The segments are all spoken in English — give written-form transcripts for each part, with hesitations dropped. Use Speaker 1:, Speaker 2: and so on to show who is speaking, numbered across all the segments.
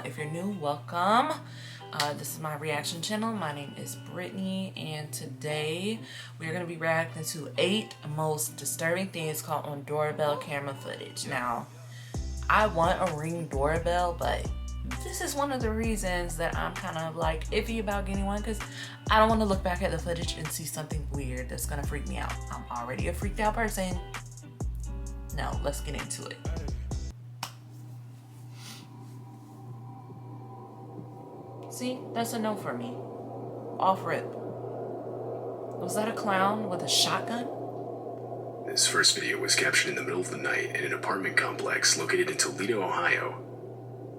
Speaker 1: If you're new, welcome. This is my reaction channel. My name is Brittany, and today we are going to be reacting to 8 most disturbing things caught on doorbell camera footage. Now, I want a Ring doorbell, but this is one of the reasons that I'm kind of like iffy about getting one, because I don't want to look back at the footage and see something weird that's going to freak me out. I'm already a freaked out person. No, let's get into it. See, that's a no for me. Off rip. Was that a clown with a shotgun?
Speaker 2: This first video was captured in the middle of the night in an apartment complex located in Toledo, Ohio.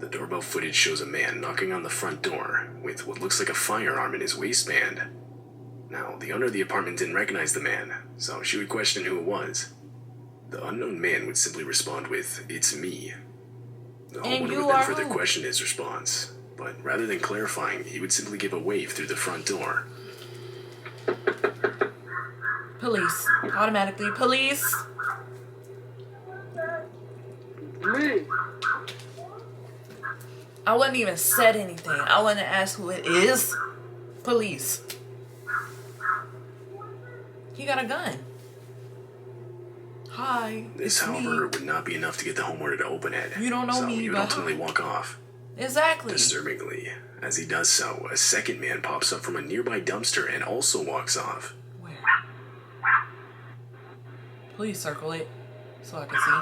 Speaker 2: The doorbell footage shows a man knocking on the front door with what looks like a firearm in his waistband. Now, the owner of the apartment didn't recognize the man, so she would question who it was. The unknown man would simply respond with, "It's me." The homeowner would then further question his response, but rather than clarifying, he would simply give a wave through the front door.
Speaker 1: Police. Automatically, police.
Speaker 3: Me.
Speaker 1: I wouldn't even said anything. I wouldn't ask who it is. Police. He got a gun. Hi.
Speaker 2: This, however, would not be enough to get the homeowner to open it.
Speaker 1: You don't know
Speaker 2: so
Speaker 1: me,
Speaker 2: he would
Speaker 1: but
Speaker 2: ultimately walk off.
Speaker 1: Exactly.
Speaker 2: Disturbingly, as he does so, a second man pops up from a nearby dumpster and also walks off.
Speaker 1: Where? Please circle it so I can see.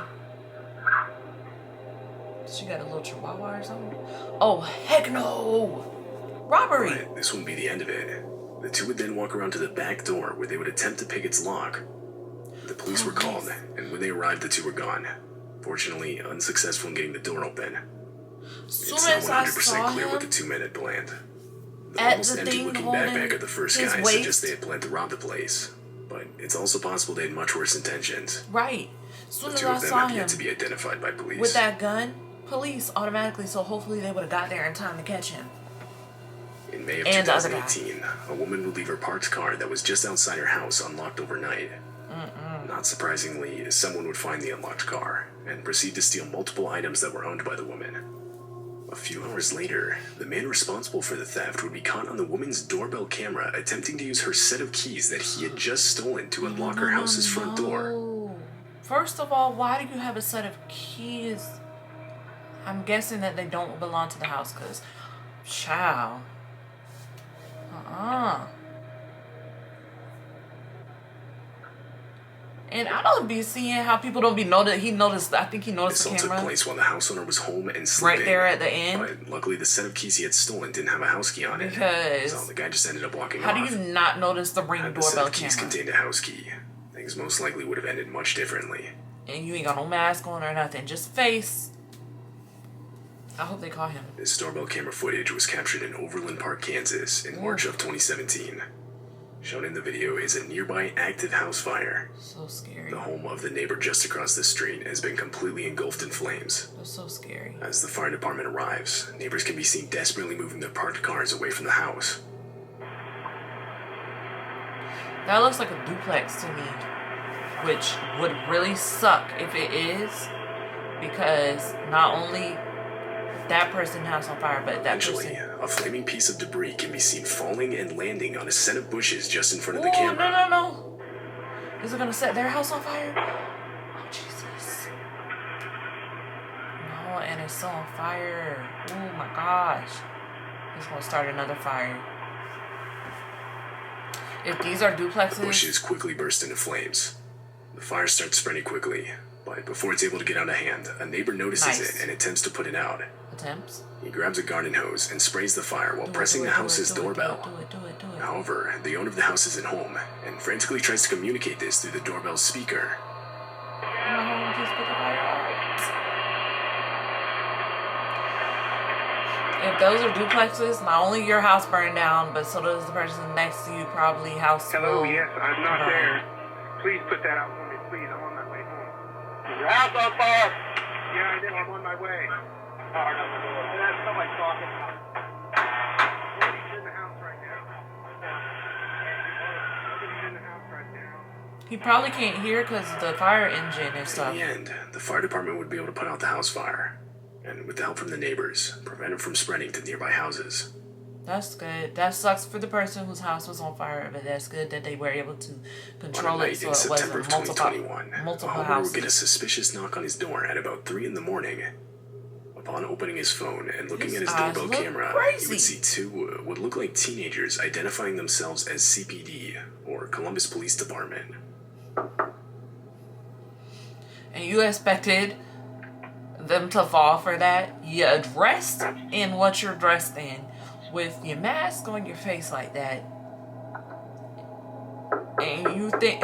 Speaker 1: She got a little chihuahua or something? Oh, heck no! Robbery!
Speaker 2: But this wouldn't be the end of it. The two would then walk around to the back door where they would attempt to pick its lock. The police were called, and when they arrived, the two were gone. Fortunately, unsuccessful in getting the door open. It's not 100% clear what the two men had planned. The almost empty-looking backpack of the first guy suggests they had planned to rob the place, but it's also possible they had much worse intentions.
Speaker 1: Right.
Speaker 2: The two of them have yet to be identified by police.
Speaker 1: With that gun, police automatically, so hopefully they would have got there in time to catch him.
Speaker 2: In May of 2018, a woman would leave her parked car that was just outside her house unlocked overnight. Not surprisingly, someone would find the unlocked car and proceed to steal multiple items that were owned by the woman. A few hours later, the man responsible for the theft would be caught on the woman's doorbell camera attempting to use her set of keys that he had just stolen to unlock her house's front door.
Speaker 1: First of all, why do you have a set of keys? I'm guessing that they don't belong to the house, because, child. And I don't be seeing how people don't be noticed. I think he noticed the camera.
Speaker 2: This all took place while the house owner was home and sleeping.
Speaker 1: Right there at the end.
Speaker 2: But luckily, the set of keys he had stolen didn't have a house key on it.
Speaker 1: Because
Speaker 2: so the guy just ended up walking off.
Speaker 1: How do you not notice the Ring doorbell camera?
Speaker 2: The set of keys contained a house key. Things most likely would have ended much differently.
Speaker 1: And you ain't got no mask on or nothing. Just face. I hope they caught him.
Speaker 2: This doorbell camera footage was captured in Overland Park, Kansas in March of 2017. Shown in the video is a nearby active house fire.
Speaker 1: So scary.
Speaker 2: The home of the neighbor just across the street has been completely engulfed in flames.
Speaker 1: That's so scary.
Speaker 2: As the fire department arrives, neighbors can be seen desperately moving their parked cars away from the house.
Speaker 1: That looks like a duplex to me, which would really suck if it is, because not only that person's house on fire, but that
Speaker 2: Eventually,
Speaker 1: person...
Speaker 2: a flaming piece of debris can be seen falling and landing on a set of bushes just in front of the camera.
Speaker 1: No. Is it gonna set their house on fire? Oh, Jesus. No, and it's still on fire. Oh my gosh. It's gonna start another fire. If these are duplexes...
Speaker 2: The bushes quickly burst into flames. The fire starts spreading quickly, but before it's able to get out of hand, a neighbor notices it and attempts to put it out. He grabs a garden hose and sprays the fire while pressing the house's doorbell. However, the owner of the house isn't home and frantically tries to communicate this through the doorbell speaker.
Speaker 1: If those are duplexes, not only your house burned down, but so does the person next to you, probably house.
Speaker 3: Hello, yes, I'm not there. Please put that out for me, please. I'm on my way home. Is your house on fire? Yeah, I did. I'm on my way. That's somebody talking. Nobody's in the house right now. Nobody's in the house right now.
Speaker 1: He probably can't hear because the fire engine and stuff.
Speaker 2: In the end, the fire department would be able to put out the house fire. and with the help from the neighbors, prevent it from spreading to nearby houses.
Speaker 1: That's good. That sucks for the person whose house was on fire, but that's good that they were able to control
Speaker 2: On a
Speaker 1: it
Speaker 2: night
Speaker 1: so
Speaker 2: in
Speaker 1: it
Speaker 2: September
Speaker 1: wasn't
Speaker 2: of 2021,
Speaker 1: multiple
Speaker 2: a homeowner
Speaker 1: houses.
Speaker 2: would get a suspicious knock on his door at about 3 in the morning. Upon opening his phone and looking at his doorbell camera, he would see two what looked like teenagers identifying themselves as CPD, or Columbus Police Department.
Speaker 1: And you expected them to fall for that? You're dressed in what you're dressed in, with your mask on your face like that. And you think,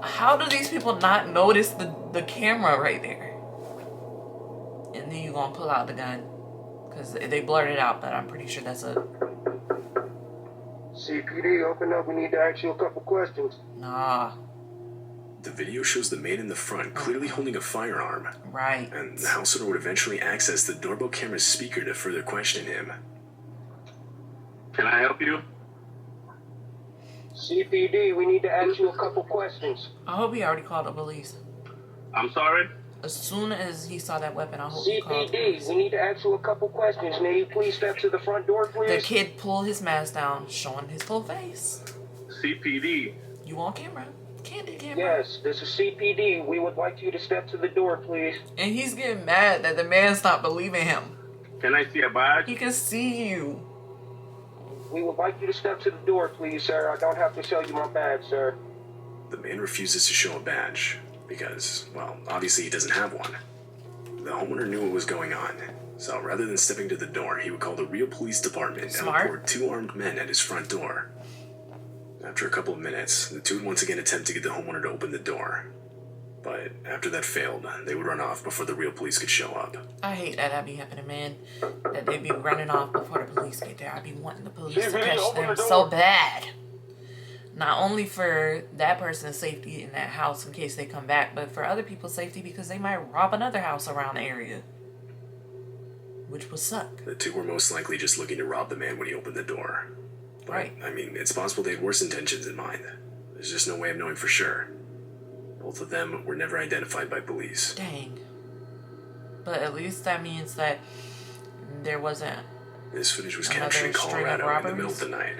Speaker 1: how do these people not notice the camera right there? And then you're gonna pull out the gun. Because they blurred it out, but I'm pretty sure that's a...
Speaker 3: CPD, open up. We need to ask you a couple questions.
Speaker 1: Nah.
Speaker 2: The video shows the man in the front clearly holding a firearm.
Speaker 1: Right.
Speaker 2: And the house owner would eventually access the doorbell camera's speaker to further question him.
Speaker 3: Can I help you? CPD, we need to ask you a couple questions.
Speaker 1: I hope he already called the police.
Speaker 3: I'm sorry?
Speaker 1: As soon as he saw that weapon, I hope he called the
Speaker 3: CPD,
Speaker 1: police.
Speaker 3: we need to ask you a couple questions. May you please step to the front door, please?
Speaker 1: The kid pulled his mask down, showing his full face.
Speaker 3: CPD.
Speaker 1: You on camera? Candid camera.
Speaker 3: Yes, this is CPD. We would like you to step to the door, please.
Speaker 1: And he's getting mad that the man's not believing him.
Speaker 3: Can I see a badge?
Speaker 1: He can see you.
Speaker 3: We would like you to step to the door, please, sir. I don't have to show you my badge, sir.
Speaker 2: The man refuses to show a badge because, well, obviously he doesn't have one. The homeowner knew what was going on, so rather than stepping to the door, he would call the real police department and report 2 armed men at his front door. After a couple of minutes, the two would once again attempt to get the homeowner to open the door. But after that failed, they would run off before the real police could show up.
Speaker 1: I hate that be happening, man. That they be running off before the police get there. I be wanting the police to catch them so bad. Not only for that person's safety in that house in case they come back, but for other people's safety because they might rob another house around the area. Which would suck.
Speaker 2: The two were most likely just looking to rob the man when he opened the door. But,
Speaker 1: right.
Speaker 2: I mean, it's possible they had worse intentions in mind. There's just no way of knowing for sure. Both of them were never identified by police.
Speaker 1: Dang. But at least that means that there wasn't...
Speaker 2: This footage was captured in Colorado in the middle of the night.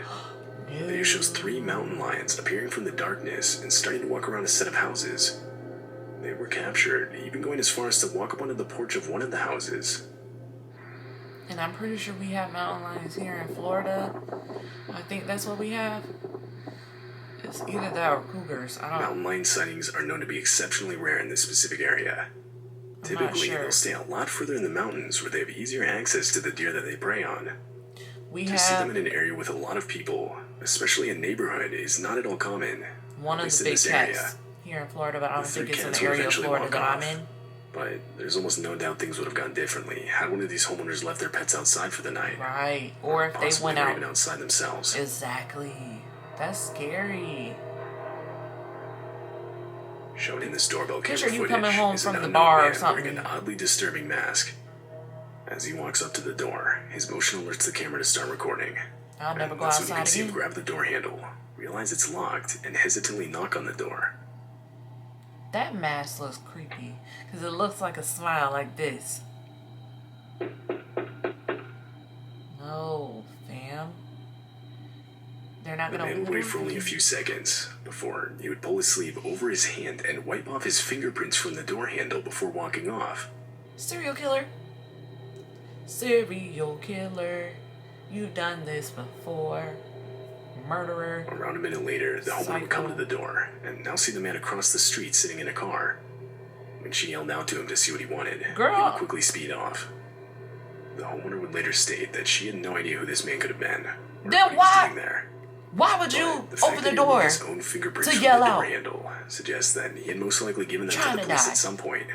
Speaker 2: The video shows 3 mountain lions appearing from the darkness and starting to walk around a set of houses. They were captured, even going as far as to walk up onto the porch of one of the houses.
Speaker 1: And I'm pretty sure we have mountain lions here in Florida. I think that's what we have. It's either that or cougars. I don't know.
Speaker 2: Mountain lion sightings are known to be exceptionally rare in this specific area. Typically, they'll stay a lot further in the mountains where they have easier access to the deer that they prey on. To see them in an area with a lot of people, especially a neighborhood, is not at all common.
Speaker 1: One of the big cats here in Florida, but I don't think it's in the area of Florida that I'm in.
Speaker 2: But there's almost no doubt things would have gone differently had one of these homeowners left their pets outside for the night.
Speaker 1: Right, or if they went out.
Speaker 2: Even outside themselves.
Speaker 1: Exactly. That's scary.
Speaker 2: Shown in this doorbell camera
Speaker 1: Picture you
Speaker 2: footage
Speaker 1: coming home
Speaker 2: is
Speaker 1: from
Speaker 2: an
Speaker 1: the
Speaker 2: unknown
Speaker 1: bar or
Speaker 2: man
Speaker 1: something.
Speaker 2: wearing an oddly disturbing mask. As he walks up to the door, his motion alerts the camera to start recording.
Speaker 1: I'll never go
Speaker 2: That's when you
Speaker 1: outside
Speaker 2: can see him
Speaker 1: again.
Speaker 2: grab the door handle, realize it's locked, and hesitantly knock on the door.
Speaker 1: That mask looks creepy because it looks like a smile like this. No, fam. They're not
Speaker 2: The
Speaker 1: gonna
Speaker 2: man would wait for only a few seconds before he would pull his sleeve over his hand and wipe off his fingerprints from the door handle before walking off.
Speaker 1: Serial killer. Serial killer. You've done this before. Murderer.
Speaker 2: Around a minute later, the homeowner would come to the door and now see the man across the street sitting in a car. When she yelled out to him to see what he wanted, he would quickly speed off. The homeowner would later state that she had no idea who this man could have been.
Speaker 1: Then why?
Speaker 2: There.
Speaker 1: Why would you open the
Speaker 2: He
Speaker 1: door
Speaker 2: his own fingerprints
Speaker 1: to yell
Speaker 2: from the
Speaker 1: out?
Speaker 2: door handle suggests that he had most likely given them to the
Speaker 1: To
Speaker 2: police
Speaker 1: die.
Speaker 2: at some point.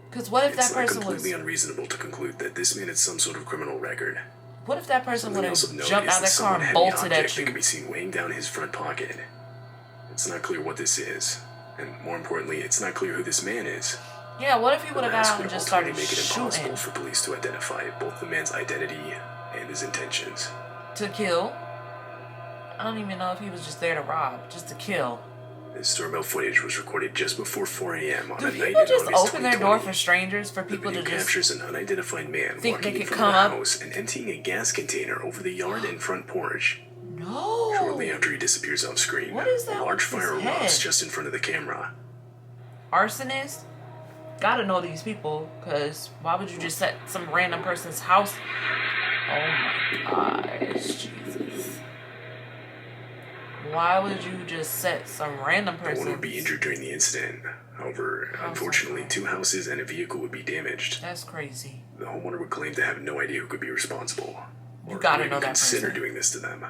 Speaker 1: Because what if that person
Speaker 2: It's not completely
Speaker 1: was...
Speaker 2: unreasonable to conclude that this man had some sort of criminal record.
Speaker 1: What if that person would have
Speaker 2: Something else of
Speaker 1: jumped
Speaker 2: note
Speaker 1: out of
Speaker 2: is
Speaker 1: their
Speaker 2: the
Speaker 1: car
Speaker 2: somewhat
Speaker 1: and
Speaker 2: heavy
Speaker 1: bolted
Speaker 2: object
Speaker 1: at
Speaker 2: that
Speaker 1: you?
Speaker 2: can be seen weighing down his front pocket. It's not clear what this is, and more importantly, it's not clear who this man is.
Speaker 1: Yeah, what if he would have got
Speaker 2: This
Speaker 1: out
Speaker 2: would
Speaker 1: and just
Speaker 2: ultimately
Speaker 1: started
Speaker 2: make it impossible
Speaker 1: shooting
Speaker 2: for police to identify both the man's identity and his intentions.
Speaker 1: to kill? I don't even know if he was just there to rob, just to kill.
Speaker 2: This doorbell footage was recorded just before 4 a.m. on
Speaker 1: Do
Speaker 2: a night in
Speaker 1: people just
Speaker 2: August
Speaker 1: open their
Speaker 2: 2020.
Speaker 1: door for strangers, for
Speaker 2: The
Speaker 1: people to
Speaker 2: video
Speaker 1: just
Speaker 2: captures an unidentified man
Speaker 1: think they
Speaker 2: walking in
Speaker 1: could
Speaker 2: front of
Speaker 1: come
Speaker 2: the
Speaker 1: up?
Speaker 2: house and emptying a gas container over the yard and front porch.
Speaker 1: No.
Speaker 2: Shortly after he disappears off screen,
Speaker 1: What is that
Speaker 2: a large
Speaker 1: with his
Speaker 2: fire
Speaker 1: head?
Speaker 2: erupts just in front of the camera.
Speaker 1: Arsonist? Gotta know these people, because why would you just set some random person's house? Oh my gosh, Jesus. Why would you just set some random
Speaker 2: No
Speaker 1: person?
Speaker 2: one would be injured during the incident. However, unfortunately, 2 houses and a vehicle would be damaged.
Speaker 1: That's crazy.
Speaker 2: The homeowner would claim to have no idea who could be responsible.
Speaker 1: You
Speaker 2: Or
Speaker 1: gotta
Speaker 2: who
Speaker 1: know
Speaker 2: even
Speaker 1: that
Speaker 2: consider
Speaker 1: person.
Speaker 2: doing this to them.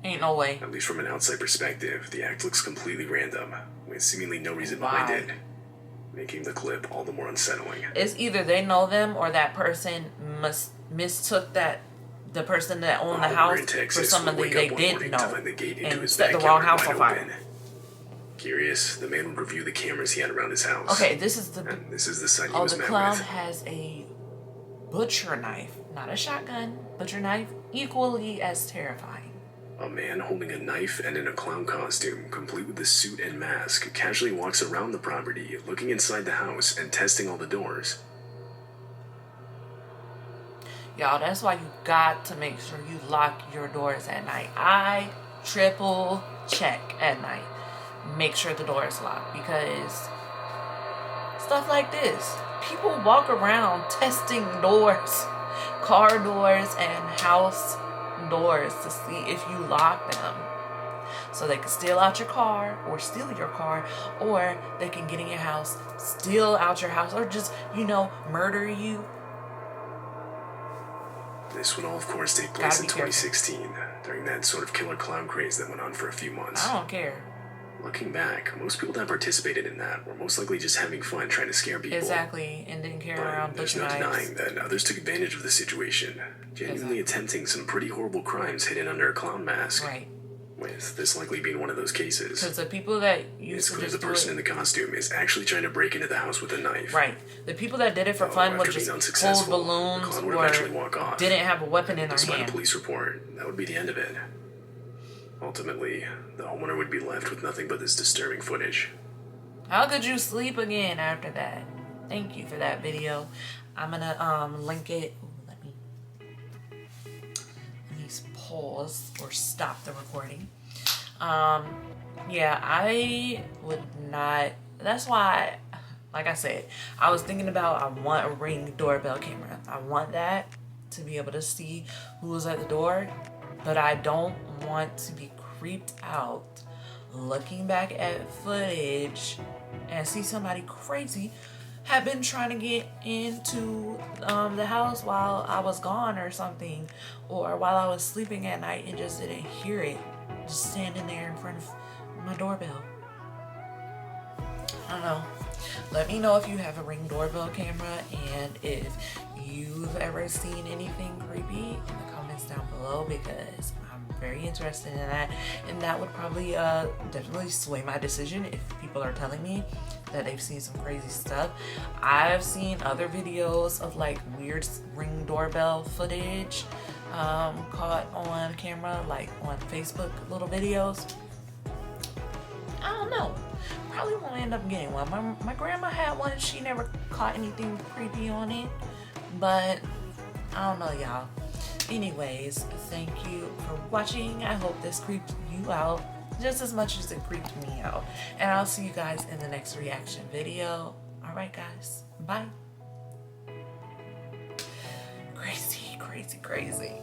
Speaker 1: Ain't no way.
Speaker 2: At least from an outside perspective, the act looks completely random, with seemingly no reason
Speaker 1: Why?
Speaker 2: behind it, making the clip all the more unsettling.
Speaker 1: It's either they know them or that person mistook the person that owned the
Speaker 2: A homeowner
Speaker 1: house
Speaker 2: in
Speaker 1: for
Speaker 2: Texas
Speaker 1: somebody
Speaker 2: would wake
Speaker 1: they
Speaker 2: up one
Speaker 1: did
Speaker 2: morning
Speaker 1: know
Speaker 2: to find the gate into
Speaker 1: and
Speaker 2: his
Speaker 1: set the
Speaker 2: backyard
Speaker 1: wrong house
Speaker 2: wide
Speaker 1: on fire.
Speaker 2: open. Curious, the man would review the cameras he had around his house.
Speaker 1: Okay, this is the
Speaker 2: And this is the sight he
Speaker 1: oh,
Speaker 2: was
Speaker 1: the
Speaker 2: met
Speaker 1: clown
Speaker 2: with.
Speaker 1: has a butcher knife, not a shotgun. Butcher knife, equally as terrifying.
Speaker 2: A man holding a knife and in a clown costume, complete with a suit and mask, casually walks around the property, looking inside the house and testing all the doors.
Speaker 1: Y'all, that's why you got to make sure you lock your doors at night. I triple check at night. Make sure the door is locked, because stuff like this, people walk around testing doors, car doors and house doors to see if you lock them, so they can steal out your car or steal your car, or they can get in your house, steal out your house, or just, murder you.
Speaker 2: This would all, of course, take place in 2016, during that sort of killer clown craze that went on for a few months.
Speaker 1: I don't care.
Speaker 2: Looking back, most people that participated in that were most likely just having fun trying to scare people.
Speaker 1: Exactly, and didn't carry around
Speaker 2: But there's
Speaker 1: butcher
Speaker 2: no
Speaker 1: knives.
Speaker 2: denying that others took advantage of the situation, genuinely attempting some pretty horrible crimes hidden under a clown mask.
Speaker 1: Right.
Speaker 2: With this likely being one of those cases.
Speaker 1: Because the people that
Speaker 2: It's
Speaker 1: used to
Speaker 2: clear
Speaker 1: just
Speaker 2: the
Speaker 1: do
Speaker 2: person in
Speaker 1: it,
Speaker 2: the costume is actually trying to break into the house with a knife.
Speaker 1: right, the people that did it for fun would
Speaker 2: after
Speaker 1: just
Speaker 2: being
Speaker 1: hold
Speaker 2: unsuccessful,
Speaker 1: balloons
Speaker 2: the clown would
Speaker 1: or
Speaker 2: eventually walk off.
Speaker 1: didn't have a weapon in their
Speaker 2: Despite a
Speaker 1: hand.
Speaker 2: police report, that would be the end of it. Ultimately, the homeowner would be left with nothing but this disturbing footage.
Speaker 1: How could you sleep again after that? Thank you for that video. I'm gonna link it. Ooh, let me pause or stop the recording. Yeah, I would not. That's why, like I said, I was thinking about, I want a Ring doorbell camera. I want that to be able to see who's at the door, but I don't want to be creeped out looking back at footage and see somebody crazy have been trying to get into the house while I was gone or something, or while I was sleeping at night and just didn't hear it, just standing there in front of my doorbell. I don't know. Let me know if you have a Ring doorbell camera and if you've ever seen anything creepy in the comments down below, because I'm very interested in that, and that would probably definitely sway my decision if people are telling me that they've seen some crazy stuff. I've seen other videos of like weird Ring doorbell footage caught on camera, like on Facebook little videos. I don't know. Probably won't end up getting one. My grandma had one. She never caught anything creepy on it. But I don't know, y'all. Anyways, thank you for watching. I hope this creeped you out just as much as it creeped me out. And I'll see you guys in the next reaction video. Alright, guys. Bye. Crazy, crazy, crazy.